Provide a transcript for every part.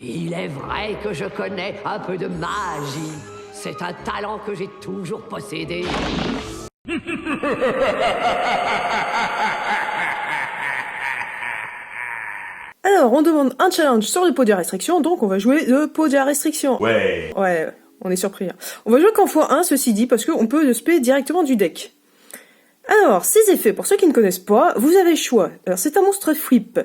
Il est vrai que je connais un peu de magie. C'est un talent que j'ai toujours possédé. Alors, on demande un challenge sur le pot de restriction, donc on va jouer le pot de restriction. Ouais. Ouais, on est surpris. Hein. On va jouer qu'en x1, ceci dit, parce qu'on peut le spé directement du deck. Alors, ces effets, pour ceux qui ne connaissent pas, vous avez le choix. Alors, c'est un monstre flip.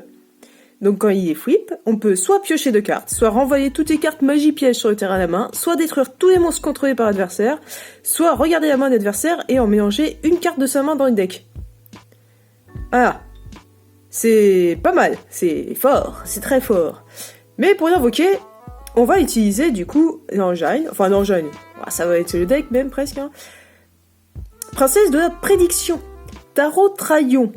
Donc quand il est flip, on peut soit piocher 2 cartes, soit renvoyer toutes les cartes magie piège sur le terrain à la main, soit détruire tous les monstres contrôlés par l'adversaire, soit regarder la main de l'adversaire et en mélanger une carte de sa main dans le deck. Ah, c'est pas mal, c'est fort, c'est très fort. Mais pour l'invoquer, on va utiliser du coup l'engine, enfin l'engine, ça va être le deck même presque. Hein. Princesse de la prédiction, Tarot Traillon.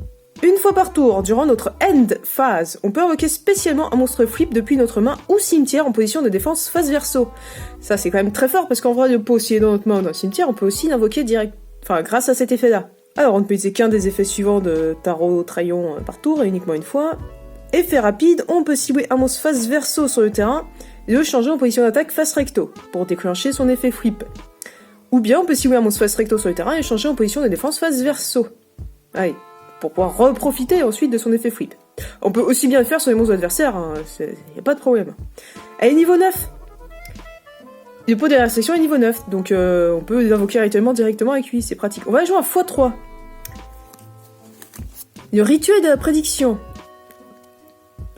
Une fois par tour, durant notre end phase, on peut invoquer spécialement un monstre flip depuis notre main ou cimetière en position de défense face verso. Ça c'est quand même très fort parce qu'en vrai le pot s'il est dans notre main ou dans le cimetière, on peut aussi l'invoquer direct, enfin grâce à cet effet-là. Alors on ne peut utiliser qu'un des effets suivants de Tarot Traillon par tour et uniquement une fois. Effet rapide, on peut cibler un monstre face verso sur le terrain et le changer en position d'attaque face recto pour déclencher son effet flip. Ou bien on peut cibler un monstre face recto sur le terrain et changer en position de défense face verso. Allez. Pour pouvoir reprofiter ensuite de son effet flip. On peut aussi bien le faire sur les monstres adversaires, hein, y a pas de problème. Elle est niveau 9. Le pot de la restriction est niveau 9, donc on peut l'invoquer directement avec lui, c'est pratique. On va jouer un x3. Le rituel de la prédiction.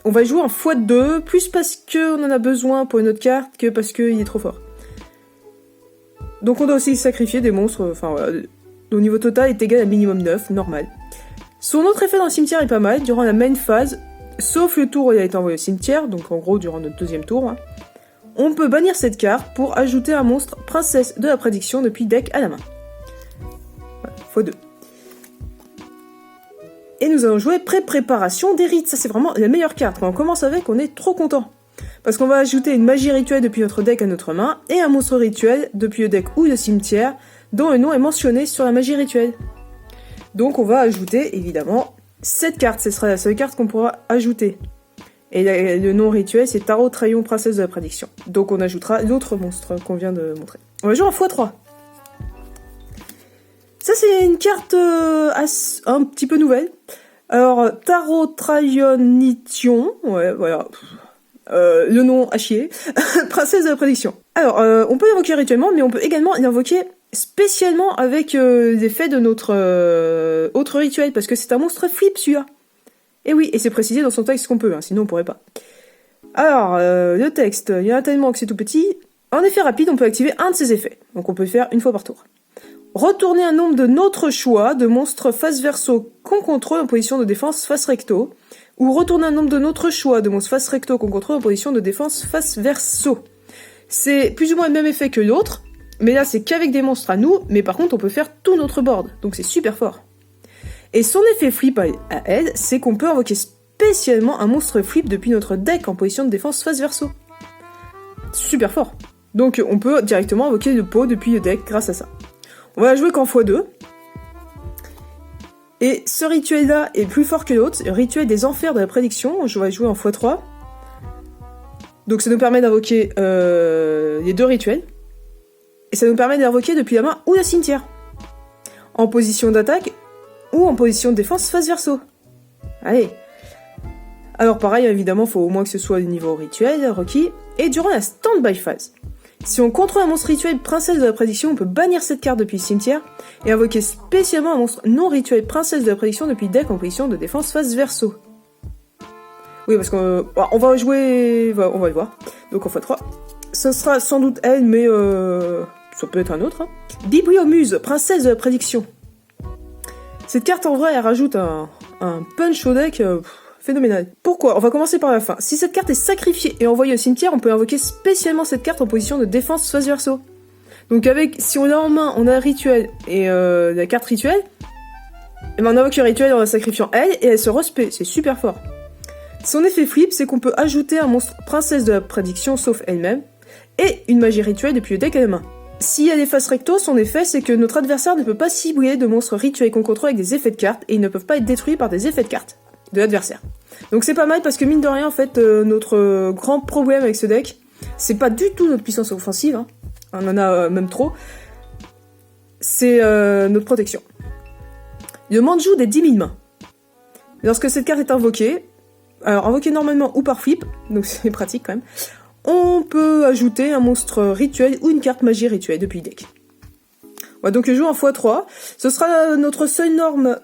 On va jouer un x2, plus parce qu'on en a besoin pour une autre carte que parce qu'il est trop fort. Donc on doit aussi sacrifier des monstres, enfin voilà. Le niveau total est égal à minimum 9, normal. Son autre effet dans le cimetière est pas mal, durant la main phase, sauf le tour où il a été envoyé au cimetière, donc en gros durant notre deuxième tour, hein, on peut bannir cette carte pour ajouter un monstre princesse de la prédiction depuis deck à la main. Voilà, x2. Et nous allons jouer pré-préparation des rites, ça c'est vraiment la meilleure carte, quand on commence avec on est trop content. Parce qu'on va ajouter une magie rituelle depuis notre deck à notre main, et un monstre rituel depuis le deck ou le cimetière, dont le nom est mentionné sur la magie rituelle. Donc on va ajouter, évidemment, cette carte, ce sera la seule carte qu'on pourra ajouter. Et le nom rituel, c'est Tarot Traillon Princesse de la Prédiction. Donc on ajoutera l'autre monstre qu'on vient de montrer. On va jouer en x3. Ça c'est une carte un petit peu nouvelle. Alors, Tarot Traillonition, ouais, voilà. Le nom à chier. Princesse de la Prédiction. Alors, on peut l'invoquer rituellement, mais on peut également l'invoquer spécialement avec l'effet de notre autre rituel, parce que c'est un monstre flip celui-là. Et oui, et c'est précisé dans son texte qu'on peut, hein, sinon on pourrait pas. Alors, le texte, il y en a tellement que c'est tout petit. En effet rapide, on peut activer un de ces effets, donc on peut le faire une fois par tour. Retourner un nombre de notre choix de monstres face verso qu'on contrôle en position de défense face recto, ou retourner un nombre de notre choix de monstres face recto qu'on contrôle en position de défense face verso. C'est plus ou moins le même effet que l'autre, mais là c'est qu'avec des monstres à nous, mais par contre on peut faire tout notre board, donc c'est super fort. Et son effet flip à elle, c'est qu'on peut invoquer spécialement un monstre flip depuis notre deck en position de défense face verso. Super fort. Donc on peut directement invoquer le pot depuis le deck grâce à ça. On va jouer qu'en x2. Et ce rituel-là est plus fort que l'autre, le rituel des enfers de la prédiction, je vais jouer en x3. Donc ça nous permet d'invoquer les deux rituels. Et ça nous permet d'invoquer depuis la main ou le cimetière. En position d'attaque ou en position de défense face verso. Allez. Alors pareil, évidemment, il faut au moins que ce soit le niveau rituel requis. Et durant la stand-by phase. Si on contrôle un monstre rituel princesse de la prédiction, on peut bannir cette carte depuis le cimetière et invoquer spécialement un monstre non rituel princesse de la prédiction depuis le deck en position de défense face verso. Oui, parce qu'on va jouer... On va le voir. Donc on x3. Ce sera sans doute elle, mais ça peut être un autre. Hein. Bibliomuse, princesse de la prédiction. Cette carte en vrai, elle rajoute un punch au deck... phénoménal. Pourquoi? On va commencer par la fin. Si cette carte est sacrifiée et envoyée au cimetière, on peut invoquer spécialement cette carte en position de défense face verso. Donc si on l'a en main, on a un rituel et la carte rituelle, et ben on invoque le rituel en la sacrifiant elle et elle se respect. C'est super fort. Son effet flip, c'est qu'on peut ajouter un monstre princesse de la prédiction sauf elle-même et une magie rituelle depuis le deck à la main. S'il y a des faces recto, son effet c'est que notre adversaire ne peut pas cibler de monstres rituels qu'on contrôle avec des effets de cartes et ils ne peuvent pas être détruits par des effets de cartes de l'adversaire. Donc c'est pas mal parce que mine de rien, en fait, notre grand problème avec ce deck, c'est pas du tout notre puissance offensive, hein. On en a même trop. C'est notre protection. Le Manjou des 10 000 mains. Lorsque cette carte est invoquée, alors invoquée normalement ou par flip, donc c'est pratique quand même, on peut ajouter un monstre rituel ou une carte magie rituelle depuis le deck. On va donc jouer en x3. Ce sera notre seule norme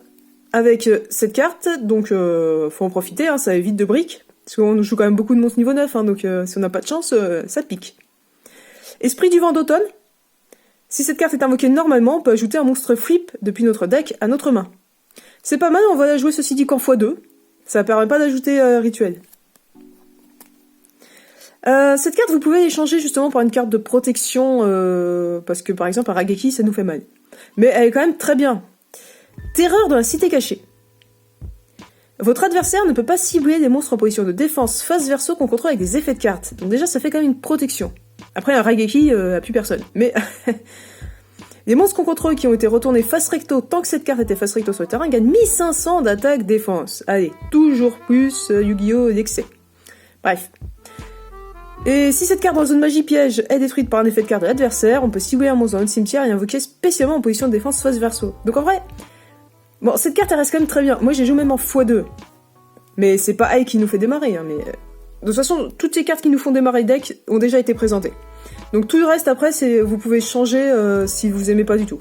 avec cette carte, donc faut en profiter, hein, ça évite de briques, parce qu'on joue quand même beaucoup de monstres niveau 9, hein, donc si on n'a pas de chance, ça pique. Esprit du vent d'automne. Si cette carte est invoquée normalement, on peut ajouter un monstre flip depuis notre deck à notre main. C'est pas mal, on va la jouer ceci dit qu'en x2, ça permet pas d'ajouter rituel. Cette carte, vous pouvez l'échanger justement par une carte de protection, parce que par exemple un Raigeki ça nous fait mal. Mais elle est quand même très bien. Terreur de la cité cachée. Votre adversaire ne peut pas cibler des monstres en position de défense face verso qu'on contrôle avec des effets de cartes. Donc déjà ça fait quand même une protection. Après un Raigeki a plus personne. Mais les monstres qu'on contrôle qui ont été retournés face recto tant que cette carte était face recto sur le terrain gagnent 1500 d'attaque défense. Allez, toujours plus Yu-Gi-Oh! L'excès. Bref. Et si cette carte dans zone magie piège est détruite par un effet de carte de l'adversaire, on peut cibler un monstre dans notre cimetière et invoquer spécialement en position de défense face verso. Donc en vrai, bon, cette carte elle reste quand même très bien. Moi j'ai joué même en x2. Mais c'est pas elle qui nous fait démarrer, hein, mais... De toute façon, toutes ces cartes qui nous font démarrer le deck ont déjà été présentées. Donc tout le reste après, vous pouvez changer si vous aimez pas du tout.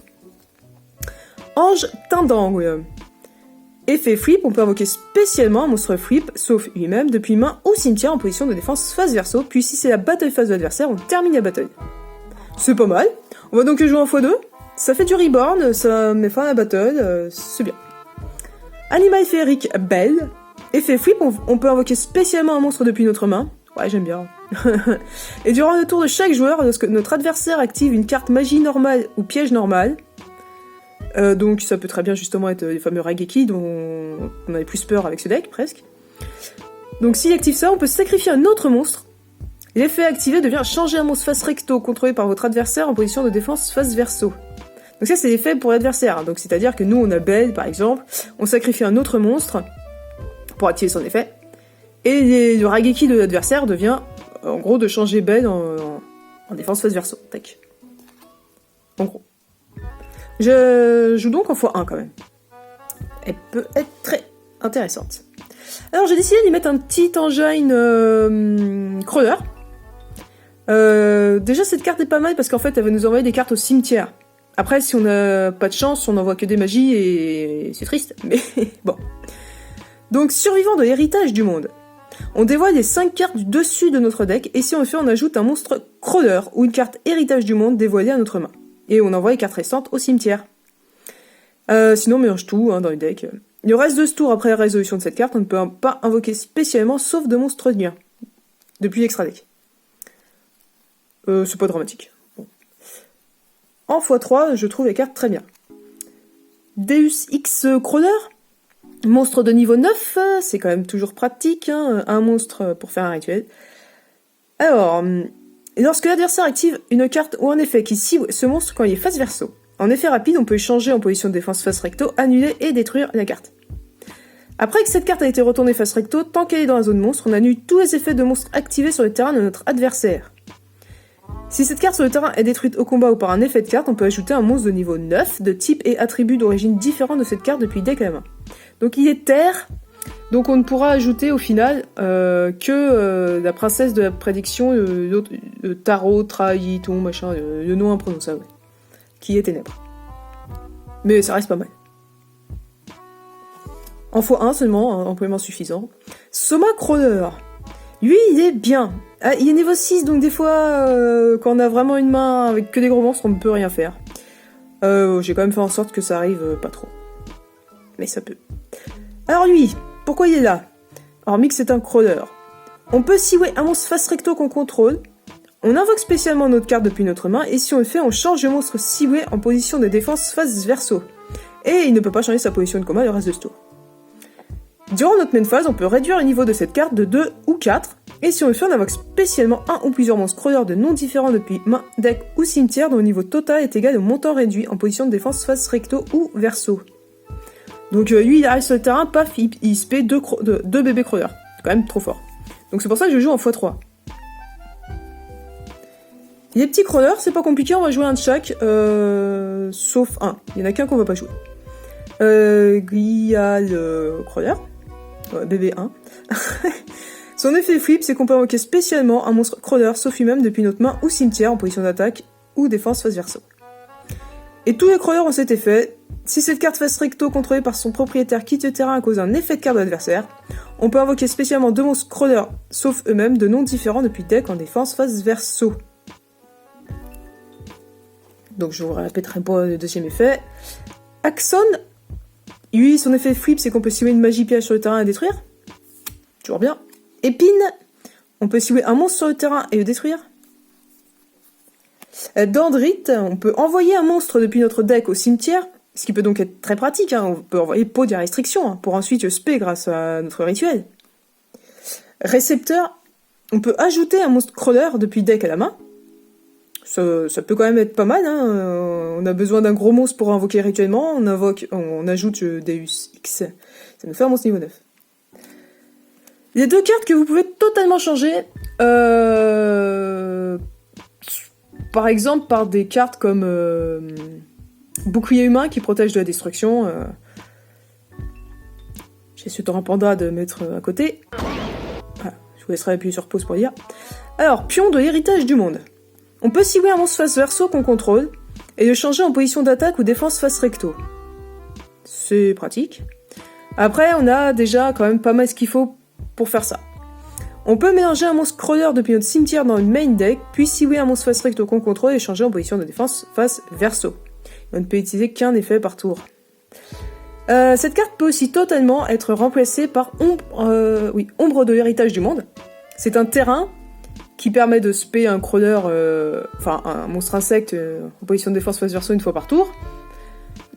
Ange Tindangle. Effet flip, on peut invoquer spécialement un monstre flip, sauf lui-même, depuis main ou cimetière en position de défense face verso, puis si c'est la bataille face de l'adversaire, on termine la bataille. C'est pas mal. On va donc jouer en x2. Ça fait du reborn, ça met fin à la battle, c'est bien. Animal féerique Belle. Effet flip, on peut invoquer spécialement un monstre depuis notre main. Ouais, j'aime bien. Et durant le tour de chaque joueur, lorsque notre adversaire active une carte magie normale ou piège normal, donc ça peut très bien justement être les fameux Raigeki dont on avait plus peur avec ce deck, presque. Donc s'il active ça, on peut sacrifier un autre monstre. L'effet activé devient changer un monstre face recto contrôlé par votre adversaire en position de défense face verso. Donc ça c'est l'effet pour l'adversaire, donc c'est-à-dire que nous on a Belle par exemple, on sacrifie un autre monstre pour activer son effet, et le Raigeki de l'adversaire devient en gros de changer Belle en défense face verso. Tac. En gros. Je joue donc en x1 quand même. Elle peut être très intéressante. Alors j'ai décidé d'y mettre un petit engine crawler. Déjà cette carte est pas mal parce qu'en fait elle va nous envoyer des cartes au cimetière. Après si on n'a pas de chance, on n'envoie que des magies et c'est triste, mais bon. Donc survivant de l'héritage du monde. On dévoile les 5 cartes du dessus de notre deck et si on le fait on ajoute un monstre crawler ou une carte héritage du monde dévoilée à notre main. Et on envoie les cartes restantes au cimetière. Sinon on mélange tout dans le deck. Le reste de ce tour après la résolution de cette carte, on ne peut pas invoquer spécialement sauf de monstres liens. Depuis l'extra deck. C'est pas dramatique. Bon. En x3, je trouve les cartes très bien. Deus X Crawler. Monstre de niveau 9, c'est quand même toujours pratique, hein, un monstre pour faire un rituel. Alors, lorsque l'adversaire active une carte ou un effet qui cible ce monstre quand il est face verso, en effet rapide, on peut changer en position de défense face recto, annuler et détruire la carte. Après que cette carte a été retournée face recto, tant qu'elle est dans la zone monstre, on annule tous les effets de monstre activés sur le terrain de notre adversaire. Si cette carte sur le terrain est détruite au combat ou par un effet de carte, on peut ajouter un monstre de niveau 9, de type et attribut d'origine différent de cette carte depuis le deck à la main. Donc il est terre, donc on ne pourra ajouter au final que la princesse de la prédiction, le tarot, trahi, tout machin, le nom imprononçable, qui est ténèbres. Mais ça reste pas mal. En x1 seulement, amplement suffisant. Soma Crawler. Lui, il est bien. Ah, il est niveau 6, donc des fois, quand on a vraiment une main avec que des gros monstres, on ne peut rien faire. J'ai quand même fait en sorte que ça arrive pas trop. Mais ça peut. Alors lui, pourquoi il est là? Hormis que c'est un crawler. On peut cibler un monstre face recto qu'on contrôle. On invoque spécialement notre carte depuis notre main, et si on le fait, on change le monstre ciblé en position de défense face verso. Et il ne peut pas changer sa position de combat le reste de ce tour. Durant notre main phase, on peut réduire le niveau de cette carte de 2 ou 4, et si on le fait, on invoque spécialement un ou plusieurs monstres crawlers de noms différents depuis main, deck ou cimetière dont le niveau total est égal au montant réduit en position de défense face recto ou verso. Donc lui, il arrive sur le terrain, paf, il spé deux bébés crawlers. C'est quand même trop fort. Donc c'est pour ça que je joue en x3. Les petits crawlers, c'est pas compliqué, on va jouer un de chaque, sauf un. Il y en a qu'un qu'on va pas jouer. Glial crawler, bébé 1. Son effet flip, c'est qu'on peut invoquer spécialement un monstre crawler, sauf lui-même, depuis notre main ou cimetière, en position d'attaque ou défense face verso. Et tous les crawlers ont cet effet. Si cette carte face recto contrôlée par son propriétaire quitte le terrain à cause d'un effet de carte de l'adversaire, on peut invoquer spécialement deux monstres crawlers, sauf eux-mêmes, de noms différents depuis le deck en défense face verso. Donc je vous répéterai pas le deuxième effet. Axon, lui, son effet flip, c'est qu'on peut simuler une magie piège sur le terrain et détruire. Toujours bien. Épine, on peut simuler un monstre sur le terrain et le détruire. Dendrite, on peut envoyer un monstre depuis notre deck au cimetière, ce qui peut donc être très pratique, hein. On peut envoyer Podia à restriction, hein, pour ensuite le spé grâce à notre rituel. Récepteur, on peut ajouter un monstre crawler depuis le deck à la main. Ça peut quand même être pas mal, hein. On a besoin d'un gros monstre pour invoquer rituellement, on ajoute Deus X, ça nous fait un monstre niveau 9. Il y a deux cartes que vous pouvez totalement changer, par exemple par des cartes comme Bouclier humain qui protège de la destruction. J'ai ce torrent panda de mettre à côté. Voilà, je vous laisserai appuyer sur pause pour lire. Alors, pion de l'héritage du monde. On peut cibler un monstre face verso qu'on contrôle et le changer en position d'attaque ou défense face recto. C'est pratique. Après, on a déjà quand même pas mal ce qu'il faut pour faire ça. On peut mélanger un monstre crawler depuis notre cimetière dans une main deck, puis cibler un monstre face recto qu'on contrôle et changer en position de défense face verso. On ne peut utiliser qu'un effet par tour. Cette carte peut aussi totalement être remplacée par Ombre de l'héritage du monde. C'est un terrain qui permet de spé un crawler, un monstre insecte en position de défense face verso une fois par tour.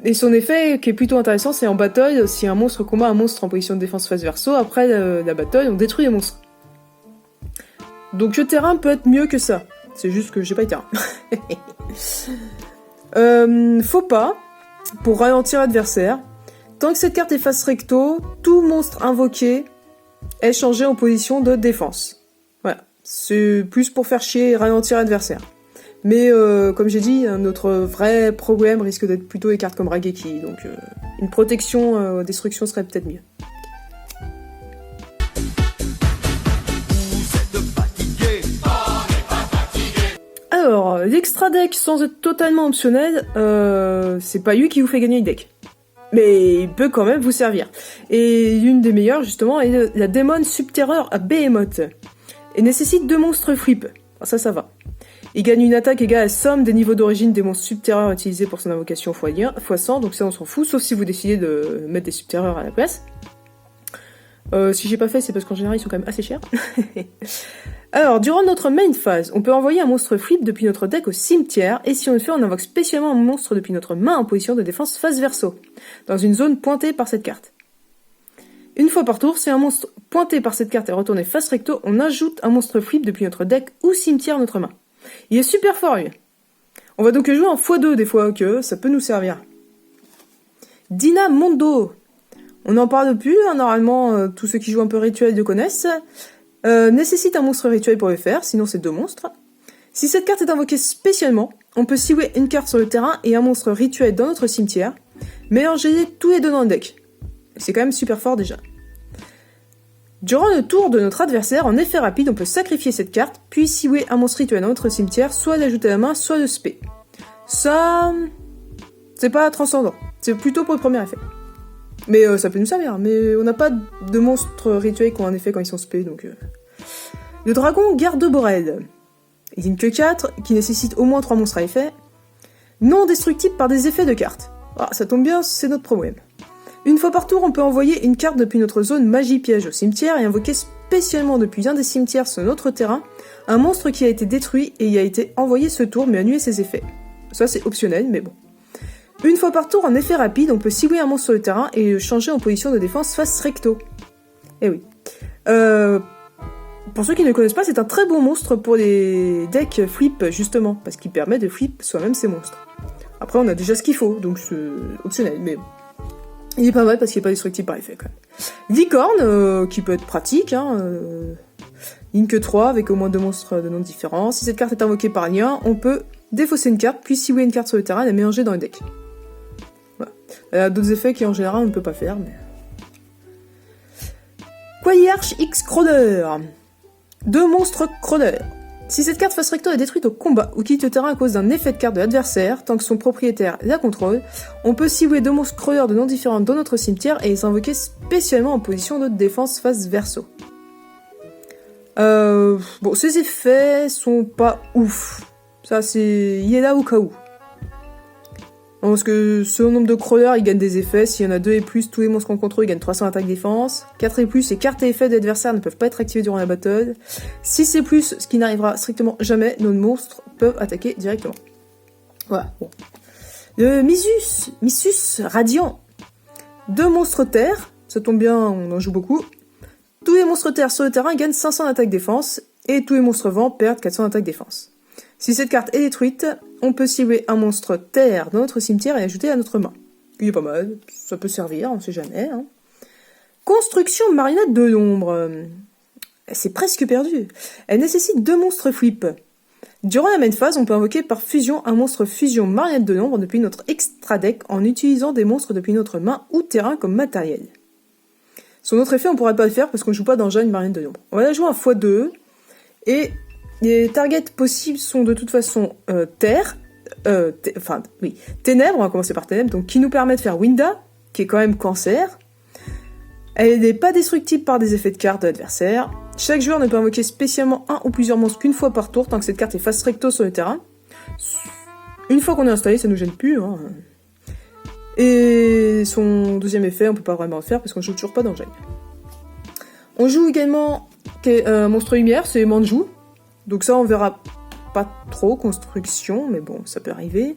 Et son effet, qui est plutôt intéressant, c'est en battle, si un monstre combat un monstre en position de défense face verso, après la battle, on détruit le monstre. Donc le terrain peut être mieux que ça. C'est juste que j'ai pas le terrain. Faux pas, pour ralentir l'adversaire. Tant que cette carte est face recto, tout monstre invoqué est changé en position de défense. Voilà. C'est plus pour faire chier et ralentir l'adversaire. Mais comme j'ai dit, notre vrai problème risque d'être plutôt les cartes comme Raigeki, donc une protection destruction serait peut-être mieux. Alors, l'extra deck sans être totalement optionnel, c'est pas lui qui vous fait gagner le deck. Mais il peut quand même vous servir. Et l'une des meilleures, justement, est la Démon Subterreur à Behemoth. Et nécessite 2 monstres flip. Alors ça va. Il gagne une attaque égale à la somme des niveaux d'origine des monstres subterreurs utilisés pour son invocation x100, donc ça on s'en fout, sauf si vous décidez de mettre des subterreurs à la place. Si j'ai pas fait, c'est parce qu'en général ils sont quand même assez chers. Alors, durant notre main phase, on peut envoyer un monstre flip depuis notre deck au cimetière, et si on le fait, on invoque spécialement un monstre depuis notre main en position de défense face verso, dans une zone pointée par cette carte. Une fois par tour, si un monstre pointé par cette carte est retourné face recto, on ajoute un monstre flip depuis notre deck ou cimetière à notre main. Il est super fort, lui. On va donc le jouer en x2 des fois, que ça peut nous servir. Dina Mondo. On n'en parle plus, hein, normalement, tous ceux qui jouent un peu rituel le connaissent. Nécessite un monstre rituel pour le faire, sinon c'est 2 monstres. Si cette carte est invoquée spécialement, on peut cibler une carte sur le terrain et un monstre rituel dans notre cimetière, mélanger tous les deux dans le deck. C'est quand même super fort déjà. Durant le tour de notre adversaire, en effet rapide, on peut sacrifier cette carte, puis cibler un monstre rituel dans notre cimetière, soit l'ajouter à la main, soit le spé. Ça, c'est pas transcendant, c'est plutôt pour le premier effet. Mais ça peut nous servir, mais on n'a pas de monstres rituels qui ont un effet quand ils sont spé, donc... Le dragon Garde-Borel. Il n'y a que 4, qui nécessite au moins 3 monstres à effet. Non destructible par des effets de cartes. Ah, ça tombe bien, c'est notre problème. Une fois par tour, on peut envoyer une carte depuis notre zone magie-piège au cimetière et invoquer spécialement depuis un des cimetières sur notre terrain un monstre qui a été détruit et y a été envoyé ce tour mais annuler ses effets. Ça c'est optionnel, mais bon. Une fois par tour, en effet rapide, on peut cibler un monstre sur le terrain et le changer en position de défense face recto. Eh oui. Pour ceux qui ne connaissent pas, c'est un très bon monstre pour les decks flip, justement, parce qu'il permet de flip soi-même ses monstres. Après, on a déjà ce qu'il faut, donc c'est optionnel, mais bon. Il est pas mal parce qu'il est pas destructible par effet, quand même. Licorne, qui peut être pratique, Link 3 avec au moins 2 monstres de noms différents. Si cette carte est invoquée par lien, on peut défausser une carte, puis si vous avez une carte sur le terrain, la mélanger dans le deck. Voilà. Elle a d'autres effets qui en général on ne peut pas faire, mais... Quaillarch X Crowder. 2 monstres Crowder. Si cette carte face recto est détruite au combat ou quitte le terrain à cause d'un effet de carte de l'adversaire, tant que son propriétaire la contrôle, on peut cibler 2 monstres Crowder de noms différents dans notre cimetière et les invoquer spécialement en position de défense face verso. Bon, ces effets sont pas ouf. Ça, il est là au cas où. Parce que selon le nombre de crawlers, ils gagnent des effets. S'il y en a 2 et plus, tous les monstres qu'on contrôle gagnent 300 attaques défense. 4 et plus, les cartes et effets de l'adversaire ne peuvent pas être activés durant la battle. 6 et plus, ce qui n'arrivera strictement jamais, nos monstres peuvent attaquer directement. Voilà. Bon. Le Missus Radiant. 2 monstres terre. Ça tombe bien, on en joue beaucoup. Tous les monstres terre sur le terrain gagnent 500 attaques défense. Et tous les monstres vent perdent 400 attaques défense. Si cette carte est détruite, on peut cibler un monstre terre dans notre cimetière et l'ajouter à notre main. Il est pas mal, ça peut servir, on sait jamais. Construction marionnette de l'ombre. C'est presque perdu. Elle nécessite 2 monstres flip. Durant la main phase, on peut invoquer par fusion un monstre fusion marionnette de l'ombre depuis notre extra deck en utilisant des monstres depuis notre main ou terrain comme matériel. Son autre effet, on pourrait pas le faire parce qu'on joue pas dans une marionnette de l'ombre. On va la jouer en x2 et... les targets possibles sont de toute façon Ténèbres, on va commencer par Ténèbres, donc qui nous permet de faire Winda, qui est quand même cancer. Elle n'est pas destructible par des effets de carte de l'adversaire. Chaque joueur ne peut invoquer spécialement un ou plusieurs monstres qu'une fois par tour, tant que cette carte est face recto sur le terrain. Une fois qu'on est installé, ça nous gêne plus. Et son deuxième effet, on peut pas vraiment le faire parce qu'on joue toujours pas dans le gène. On joue également un monstre lumière, c'est Manju. Donc ça, on verra pas trop, construction, mais bon, ça peut arriver.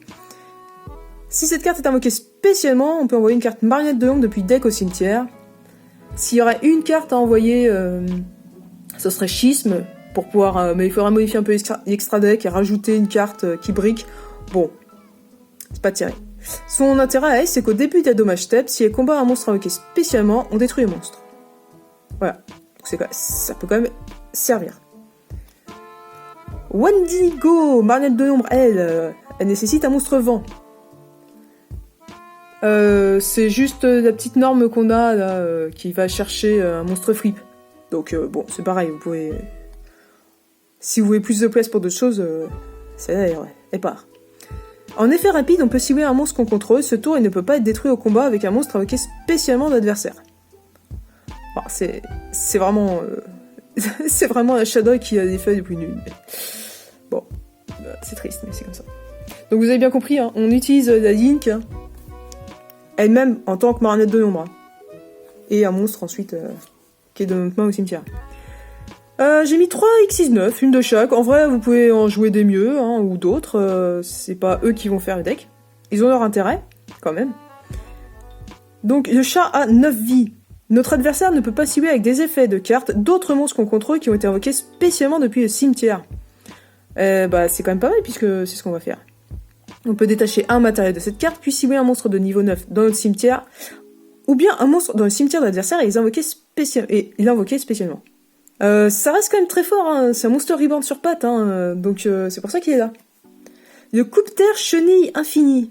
Si cette carte est invoquée spécialement, on peut envoyer une carte marionnette de l'ombre depuis deck au cimetière. S'il y aurait une carte à envoyer, ce serait Schisme, pour pouvoir... mais il faudra modifier un peu l'extra deck et rajouter une carte qui brique. Bon, c'est pas tiré. Son intérêt à elle, c'est qu'au début de la dommage step, si elle combat un monstre invoqué spécialement, on détruit le monstre. Voilà, donc ça peut quand même servir. Wendigo, marionnette de l'ombre, elle nécessite un monstre vent. C'est juste la petite norme qu'on a là, qui va chercher un monstre flip. Donc bon, c'est pareil, vous pouvez... Si vous voulez plus de place pour d'autres choses, celle-là, elle part. En effet rapide, on peut cibler un monstre qu'on contrôle. Ce tour, il ne peut pas être détruit au combat avec un monstre invoqué spécialement de l'adversaire. Bon, c'est vraiment... c'est vraiment la Shadow qui a des faits les plus nuls. Bon, c'est triste, mais c'est comme ça. Donc vous avez bien compris, on utilise la Link, elle-même en tant que marionnette de l'ombre. Et un monstre ensuite, qui est de notre main au cimetière. J'ai mis 3 X69, une de chaque. En vrai, vous pouvez en jouer des mieux, ou d'autres. C'est pas eux qui vont faire le deck. Ils ont leur intérêt, quand même. Donc le chat a 9 vies. Notre adversaire ne peut pas cibler avec des effets de cartes d'autres monstres qu'on contrôle qui ont été invoqués spécialement depuis le cimetière. C'est quand même pas mal puisque c'est ce qu'on va faire. On peut détacher un matériel de cette carte, puis cibler un monstre de niveau 9 dans notre cimetière, ou bien un monstre dans le cimetière de l'adversaire et l'invoquer spécialement. Ça reste quand même très fort, c'est un monstre reborn sur pattes, donc c'est pour ça qu'il est là. Le coupe-terre chenille infinie.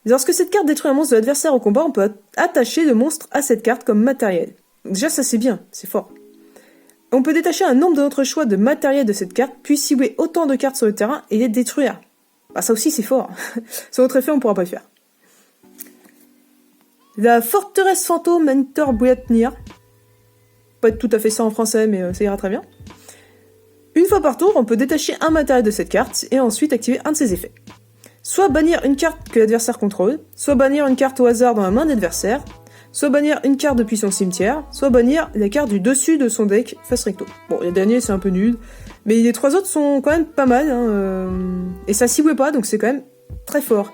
Lorsque cette carte détruit un monstre de l'adversaire au combat, on peut attacher le monstre à cette carte comme matériel. Donc déjà ça c'est bien, c'est fort. On peut détacher un nombre de notre choix de matériel de cette carte, puis cibler autant de cartes sur le terrain et les détruire. Ça aussi c'est fort. Sans autre effet on pourra pas le faire. La forteresse fantôme Mentor Bouillatnir. Pas tout à fait ça en français, mais ça ira très bien. Une fois par tour, on peut détacher un matériel de cette carte et ensuite activer un de ses effets. Soit bannir une carte que l'adversaire contrôle, soit bannir une carte au hasard dans la main de l'adversaire, soit bannir une carte depuis son cimetière, soit bannir la carte du dessus de son deck face recto. Bon, le dernier c'est un peu nul, mais les 3 autres sont quand même pas mal, et ça cible pas, donc c'est quand même très fort.